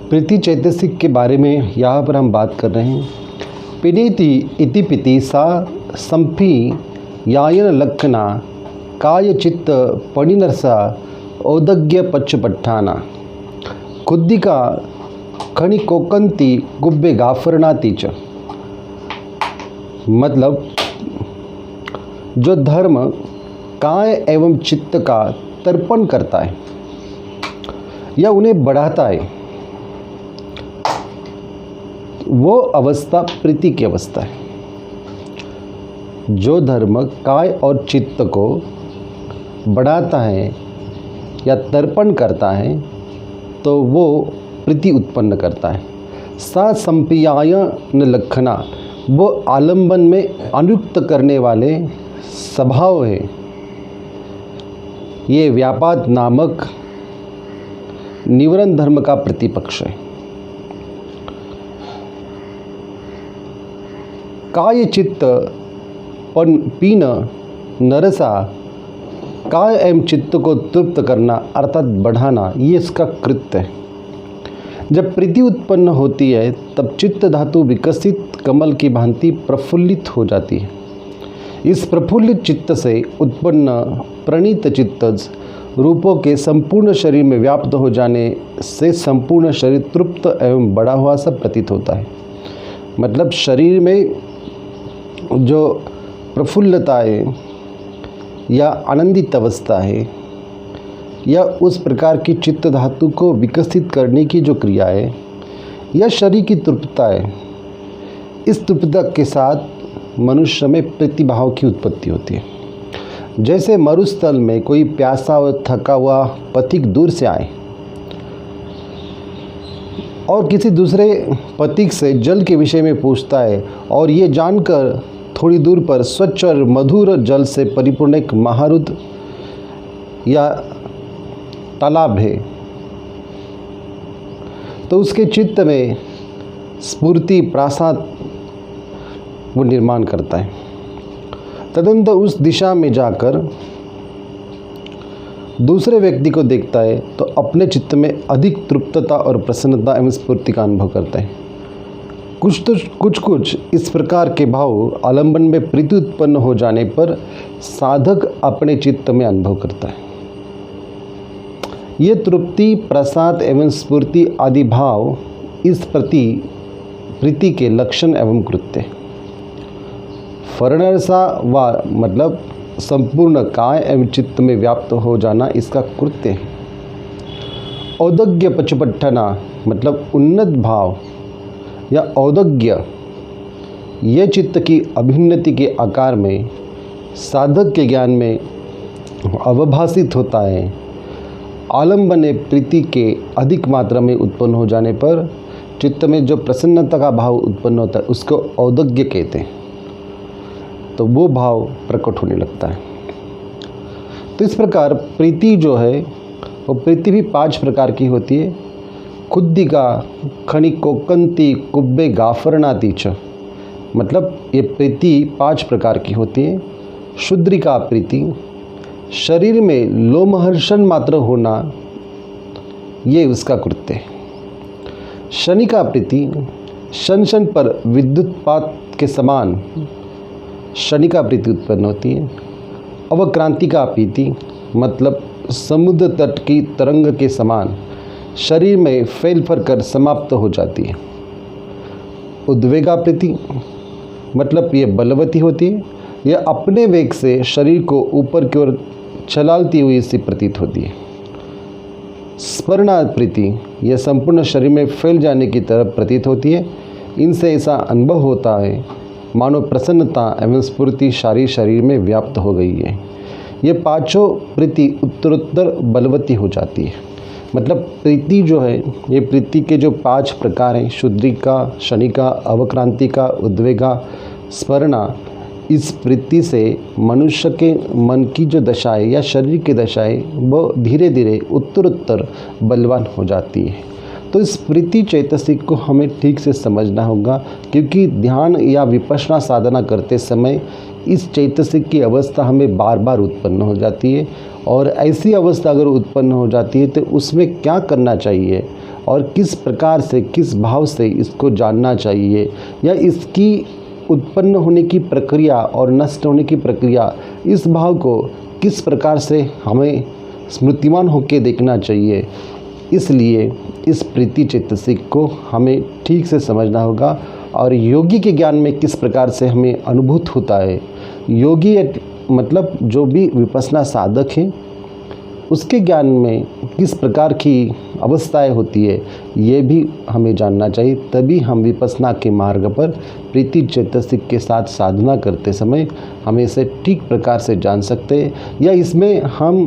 प्रीति चैतसिक के बारे में यहाँ पर हम बात कर रहे हैं। पिनीति इति पिति सा संपी यायन लक्षणा काय चित्त पणिनरसा औदग्य पच्छपट्ठाना खुद्दिका खनि कोकंती गुब्बे गाफरनाती च। मतलब जो धर्म काय एवं चित्त का तर्पण करता है या उन्हें बढ़ाता है, वो अवस्था प्रीति की अवस्था है। जो धर्म काय और चित्त को बढ़ाता है या तर्पण करता है तो वो प्रीति उत्पन्न करता है। सा संपियायन लक्षणा, वो आलंबन में अनुयुक्त करने वाले स्वभाव है। ये व्यापाद नामक निवरण धर्म का प्रतिपक्ष है। काय चित्त पीन नरसा, काय एवं चित्त को तृप्त करना अर्थात बढ़ाना, ये इसका कृत्य है। जब प्रीति उत्पन्न होती है तब चित्त धातु विकसित कमल की भांति प्रफुल्लित हो जाती है। इस प्रफुल्लित चित्त से उत्पन्न प्रणीत चित्तज रूपों के संपूर्ण शरीर में व्याप्त हो जाने से संपूर्ण शरीर तृप्त एवं बढ़ा हुआ सा प्रतीत होता है। मतलब शरीर में जो प्रफुल्लता है या आनंदित अवस्था है या उस प्रकार की चित्त धातु को विकसित करने की जो क्रिया है या शरीर की तृप्तता है, इस तृप्तता के साथ मनुष्य में प्रतिभाव की उत्पत्ति होती है। जैसे मरुस्थल में कोई प्यासा और थका हुआ पथिक दूर से आए और किसी दूसरे पथिक से जल के विषय में पूछता है और ये जानकर थोड़ी दूर पर स्वच्छ और मधुर जल से परिपूर्ण एक महारुद्र या तालाब है, तो उसके चित्त में स्फूर्ति प्रासाद वो निर्माण करता है। तदनंतर उस दिशा में जाकर दूसरे व्यक्ति को देखता है तो अपने चित्त में अधिक तृप्तता और प्रसन्नता एवं स्फूर्ति का अनुभव करता है। कुछ इस प्रकार के भाव आलंबन में प्रीति उत्पन्न हो जाने पर साधक अपने चित्त में अनुभव करता है। ये तृप्ति, प्रसाद एवं स्फूर्ति आदि भाव इस प्रीति के लक्षण एवं कृत्य। फरणरसा व मतलब संपूर्ण काय एवं चित्त में व्याप्त हो जाना इसका कृत्य है। औदग्य पच्छपट्ठना मतलब उन्नत भाव या औदग्य, ये चित्त की अभ्युन्नति के आकार में साधक के ज्ञान में अवभासित होता है। आलंबन प्रीति के अधिक मात्रा में उत्पन्न हो जाने पर चित्त में जो प्रसन्नता का भाव उत्पन्न होता है उसको औदग्य कहते हैं, तो वो भाव प्रकट होने लगता है। तो इस प्रकार प्रीति जो है वो प्रीति भी 5 प्रकार की होती है। खुद्दिका खनि कोकंती कुब्बे गाफरनाती च, मतलब ये प्रीति 5 प्रकार की होती है। शुद्रिका प्रीति, शरीर में लोमहर्षण मात्र होना, ये उसका कृत्य है। शनिका प्रीति, शन पर विद्युतपात के समान शनिका प्रीति उत्पन्न होती है। अवक्रांतिका प्रीति मतलब समुद्र तट की तरंग के समान शरीर में फैल फैल कर समाप्त हो जाती है। उद्वेगा प्रीति मतलब ये बलवती होती है, यह अपने वेग से शरीर को ऊपर की ओर चलाती हुई सी प्रतीत होती है। स्मरणा प्रीति, यह संपूर्ण शरीर में फैल जाने की तरफ प्रतीत होती है। इनसे ऐसा अनुभव होता है मानो प्रसन्नता एवं स्फूर्ति सारी शरीर में व्याप्त हो गई है। ये 5 प्रीति उत्तरोत्तर बलवती हो जाती है। मतलब प्रीति जो है, ये प्रीति के जो 5 प्रकार हैं, शुद्रिका, शनिका, अवक्रांतिका, उद्वेगा, स्मरणा, इस प्रीति से मनुष्य के मन की जो दशा है या शरीर की दशा है वो धीरे धीरे उत्तरोत्तर बलवान हो जाती है। तो इस प्रीति चैतसिक को हमें ठीक से समझना होगा, क्योंकि ध्यान या विपश्यना साधना करते समय इस चैतसिक की अवस्था हमें बार बार उत्पन्न हो जाती है। और ऐसी अवस्था अगर उत्पन्न हो जाती है तो उसमें क्या करना चाहिए और किस प्रकार से, किस भाव से इसको जानना चाहिए, या इसकी उत्पन्न होने की प्रक्रिया और नष्ट होने की प्रक्रिया, इस भाव को किस प्रकार से हमें स्मृतिमान होकर देखना चाहिए। इसलिए इस प्रीति चैतसिक को हमें ठीक से समझना होगा। और योगी के ज्ञान में किस प्रकार से हमें अनुभूत होता है, योगी मतलब जो भी विपश्यना साधक हैं उसके ज्ञान में किस प्रकार की अवस्थाएं होती है, ये भी हमें जानना चाहिए। तभी हम विपश्यना के मार्ग पर प्रीति चैतसिक के साथ साधना करते समय हमें इसे ठीक प्रकार से जान सकते हैं, या इसमें हम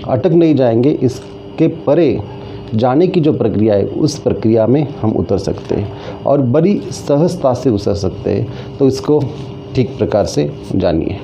अटक नहीं जाएंगे। इसके परे जाने की जो प्रक्रिया है उस प्रक्रिया में हम उतर सकते हैं और बड़ी सहजता से उतर सकते हैं। तो इसको ठीक प्रकार से जानिए।